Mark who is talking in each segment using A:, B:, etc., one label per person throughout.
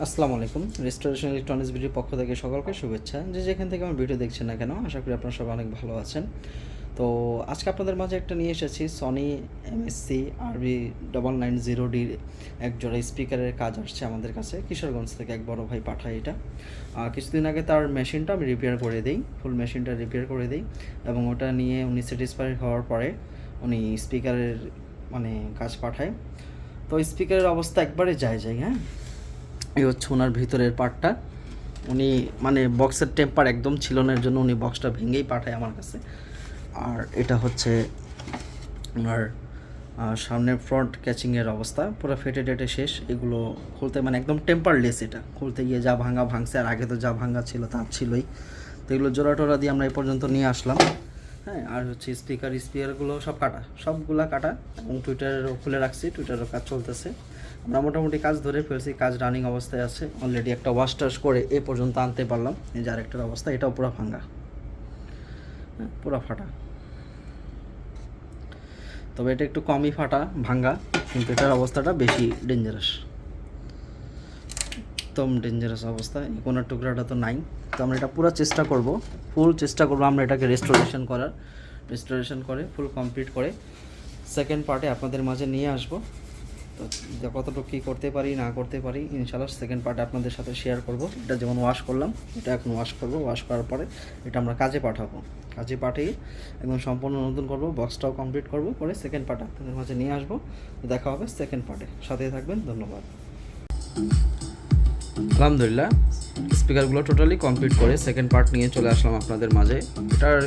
A: আসসালামু আলাইকুম। Restoration electronics ভিডিওর পক্ষ থেকে সকলকে শুভেচ্ছা। যে যেখান থেকে আমার ভিডিও দেখছেন না কেন, আশা করি আপনারা সবাই অনেক ভালো আছেন। তো আজকে আপনাদের মাঝে একটা নিয়ে এসেছি সনি এমএসসি আরবি 990ডির এক জোড়া স্পিকারের কাজ আসছে আমাদের কাছে। কিশোরগঞ্জ থেকে এক বড় ভাই পাঠায় এটা। কিছুদিন আগে তার মেশিনটা আমি রিপেয়ার করে দিই, ফুল মেশিনটা রিপেয়ার করে দিই, এবং ওটা নিয়ে উনি স্যাটিসফাই হওয়ার পরে উনি স্পিকারের কাজ পাঠায়। তো স্পিকারের অবস্থা একবারে যায়, হ্যাঁ। এই হচ্ছে ওনার ভিতরের পার্টটা। উনি বক্সের টেম্পার একদম ছিল না, এর জন্য উনি বক্সটা ভেঙেই পাঠায় আমার কাছে। আর এটা হচ্ছে ওনার সামনের ফ্রন্ট ক্যাচিংয়ের অবস্থা পুরো ফেটে টেটে শেষ। এগুলো খুলতে একদম টেম্পারলেস, এটা খুলতে গিয়ে যা ভাঙা ভাঙছে, আর আগে তো যা ভাঙা ছিল তা ছিলই। তো এগুলো জোড়া টোড়া দিয়ে আমরা এই পর্যন্ত নিয়ে আসলাম, হ্যাঁ। আর হচ্ছে স্পিকারগুলো সব কাটা, সবগুলা কাটা, এবং টুইটারও খুলে রাখছি, টুইটারও কাজ চলতেছে। আমরা মোটামুটি কাজ ধরে ফেলছি, কাজ রানিং অবস্থায় আছে। অলরেডি একটা ওয়াশ টাশ করে এ পর্যন্ত আনতে পারলাম। এই যে আরেকটার অবস্থা, এটাও পুরো ভাঙা, হ্যাঁ, পুরো ফাটা। তবে এটা একটু কমই ফাটা ভাঙা, কিন্তু এটার অবস্থাটা বেশি ডেঞ্জারাস, একদম ডেঞ্জারাস অবস্থা। এই কোনার টুকরাটা তো নাই। তো আমরা এটা পুরো চেষ্টা করব, ফুল চেষ্টা করব আমরা এটাকে রেস্টোরেশন করে ফুল কমপ্লিট করে সেকেন্ড পার্টে আপনাদের মাঝে নিয়ে আসব। তো কতটুকু কী করতে পারি না করতে পারি ইনশাআল্লাহ সেকেন্ড পার্টে আপনাদের সাথে শেয়ার করব। এটা যেমন ওয়াশ করলাম, এটা এখন ওয়াশ করব, ওয়াশ করার পরে এটা আমরা কাজে পাঠাবো, কাজে পাঠিয়ে একদম সম্পূর্ণ নতুন করব, বক্সটাও কমপ্লিট করব, পরে সেকেন্ড পার্টে আপনাদের মাঝে নিয়ে আসবো। দেখা হবে সেকেন্ড পার্টে, সাথেই থাকবেন। ধন্যবাদ। আলহামদুলিল্লাহ, স্পিকারগুলো টোটালি কমপ্লিট করে সেকেন্ড পার্ট নিয়ে চলে আসলাম আপনাদের মাঝে। এটার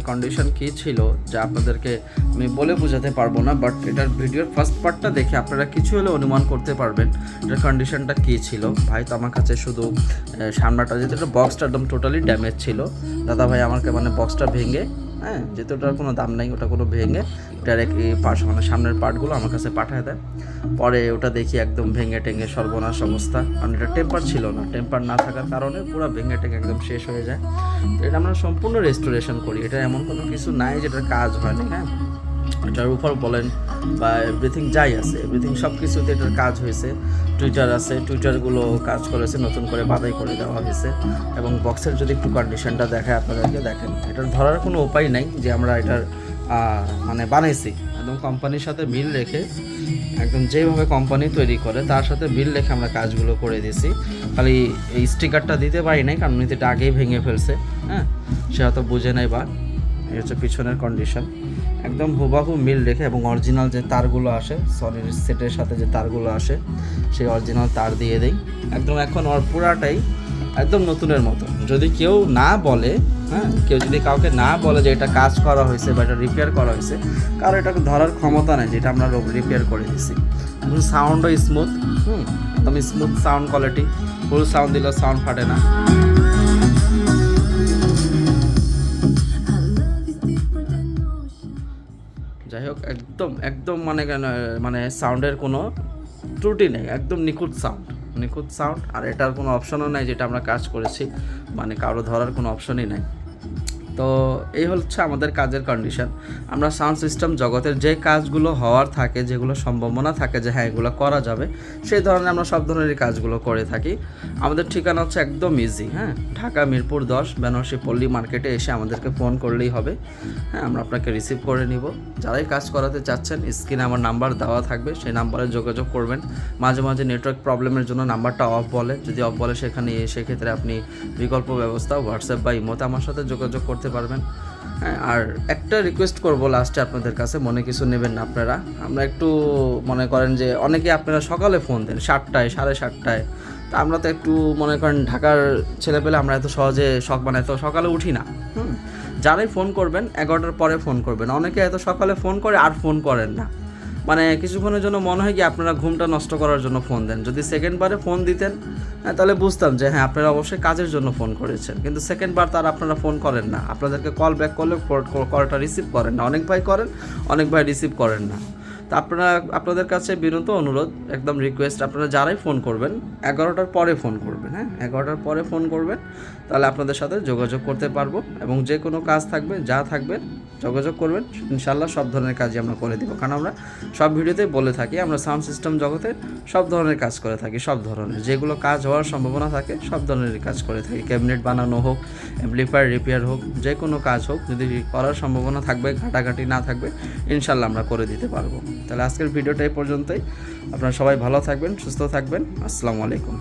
A: কন্ডিশন কী ছিল যা আপনাদেরকে আমি বলে বোঝাতে পারবো না, বাট এটার ভিডিওর ফার্স্ট পার্টটা দেখে আপনারা কিছু হলে অনুমান করতে পারবেন এটার কন্ডিশনটা কী ছিল। ভাই তো আমার কাছে শুধু সামনাটা, যেহেতু এটা বক্সটা একদম টোটালি ড্যামেজ ছিল, দাদা ভাই আমাকে বক্সটা ভেঙে, হ্যাঁ, যেহেতু ওটার কোনো দাম নাই, ওটা কোনো ভেঙে ডাইরেক্ট এই সামনের পার্টগুলো আমার কাছে পাঠায় দেয়। পরে ওটা দেখি একদম ভেঙে টেঙে সর্বনাশ অবস্থা, কারণ এটা টেম্পার ছিল না, টেম্পার না থাকার কারণে পুরো ভেঙে টেঙে একদম শেষ হয়ে যায়। তো এটা আমরা সম্পূর্ণ রেস্টোরেশন করি, এটা এমন কোনো কিছু নাই যেটার কাজ হয়নি, হ্যাঁ। এটার উপর বলেন বা এভরিথিং যাই আছে, এভরিথিং সব কিছুতে এটার কাজ হয়েছে। টুইটার আছে, টুইটারগুলো কাজ করেছে, নতুন করে বাধাই করে দেওয়া হয়েছে। এবং বক্সের যদি একটু কন্ডিশনটা দেখায় আপনাদেরকে, দেখেন এটার ধরার কোনো উপায় নাই যে আমরা এটার বানাইছি। একদম কোম্পানির সাথে বিল রেখে, একদম যেভাবে কোম্পানি তৈরি করে তার সাথে বিল রেখে আমরা কাজগুলো করে দিয়েছি। খালি এই স্টিকারটা দিতে পারি নাই, কারণ এটা আগেই ভেঙে ফেলছে, হ্যাঁ, সে হয়তো বুঝে নাই। বা এই হচ্ছে পিছনের কন্ডিশন, একদম হুবাহু মিল রেখে, এবং অরিজিনাল যে তারগুলো আসে সনির সেটের সাথে যে তারগুলো আসে সেই অরিজিনাল তার দিয়ে দেই। একদম এখন ওর পুরাটাই একদম নতুনের মতো। যদি কেউ না বলে, হ্যাঁ, কেউ যদি কাউকে না বলে যে এটা কাজ করা হয়েছে বা এটা রিপেয়ার করা হয়েছে, কারণ এটাকে ধরার ক্ষমতা নেই যেটা আমরা রিপেয়ার করে দিছি। সাউন্ডও স্মুথ, একদম smooth sound quality, full sound দিলেও সাউন্ড ফাটে না। যাই হোক, একদম একদম সাউন্ডের কোনো ত্রুটি নেই, একদম নিখুঁত সাউন্ড। আর এটার কোনো অপশনও নাই যেটা আমরা কাজ করেছি, কারো ধরার কোনো অপশনই নাই। তো এই হচ্ছে আমাদের কাজের কন্ডিশন। আমরা সাউন্ড সিস্টেম জগতের যে কাজগুলো হওয়ার থাকে, যেগুলো সম্ভাবনা থাকে যে হ্যাঁ এগুলো করা যাবে, সেই ধরনের আমরা সব ধরনেরই কাজগুলো করে থাকি। আমাদের ঠিকানা হচ্ছে একদম ইজি, হ্যাঁ, ঢাকা মিরপুর 10 বেনারসি পল্লী মার্কেটে এসে আমাদেরকে ফোন করলেই হবে, হ্যাঁ, আমরা আপনাকে রিসিভ করে নিব। যারাই কাজ করাতে চাচ্ছেন স্ক্রিনে আমার নাম্বার দেওয়া থাকবে, সেই নাম্বারে যোগাযোগ করবেন। মাঝে মাঝে নেটওয়ার্ক প্রবলেমের জন্য নাম্বারটা অফ বলে, যদি অফ বলে সেক্ষেত্রে আপনি বিকল্প ব্যবস্থা হোয়াটসঅ্যাপ বা ইমোতে আমার সাথে যোগাযোগ করতে পারবেন, হ্যাঁ। আর একটা রিকোয়েস্ট করবো লাস্টে আপনাদের কাছে, মনে কিছু নেবেন না আপনারা। আমরা একটু মনে করেন যে অনেকে আপনারা সকালে ফোন দেন 7টায় 7:30টায়, তা আমরা তো একটু মনে করেন ঢাকার ছেলেপেলে, আমরা এত সহজে এত সকালে উঠি না। যারাই ফোন করবেন 11টার পরে ফোন করবেন। অনেকে এত সকালে ফোন করে আর ফোন করেন না, কিছুক্ষণের জন্য মনে হয় কি আপনারা ঘুমটা নষ্ট করার জন্য ফোন দেন। যদি সেকেন্ডবারে ফোন দিতেন, হ্যাঁ, তাহলে বুঝতাম যে হ্যাঁ আপনারা অবশ্যই কাজের জন্য ফোন করেছেন। কিন্তু সেকেন্ডবার তার আপনারা ফোন করেন না, আপনাদেরকে কল ব্যাক করলে কলটা রিসিভ করেন না। অনেক ভাই করেন, অনেক ভাই রিসিভ করেন না। তো আপনাদের কাছে বিনত অনুরোধ, একদম রিকোয়েস্ট, আপনারা যারাই ফোন করবেন 11টার পরে ফোন করবেন, হ্যাঁ 11টার পরে ফোন করবেন, তাহলে আপনাদের সাথে যোগাযোগ করতে পারবো এবং যে কোনো কাজ থাকবে যা থাকবে যোগাযোগ করবেন, ইনশাল্লাহ সব ধরনের কাজই আমরা করে দিব। কারণ আমরা সব ভিডিওতেই বলে থাকি আমরা সাউন্ড সিস্টেম জগতে সব ধরনের কাজ করে থাকি, সব ধরনের যেগুলো কাজ হওয়ার সম্ভাবনা থাকে সব ধরনের কাজ করে থাকি। ক্যাবিনেট বানানো হোক, অ্যাম্পলিফায়ার রিপেয়ার হোক, যে কোনো কাজ হোক, যদি করার সম্ভাবনা থাকবে, ঘাটাঘাটি না থাকবে, ইনশাল্লাহ আমরা করে দিতে পারবো। তাহলে আজকের ভিডিওটা এই পর্যন্তই। আপনারা সবাই ভালো থাকবেন, সুস্থ থাকবেন। আসসালামু আলাইকুম।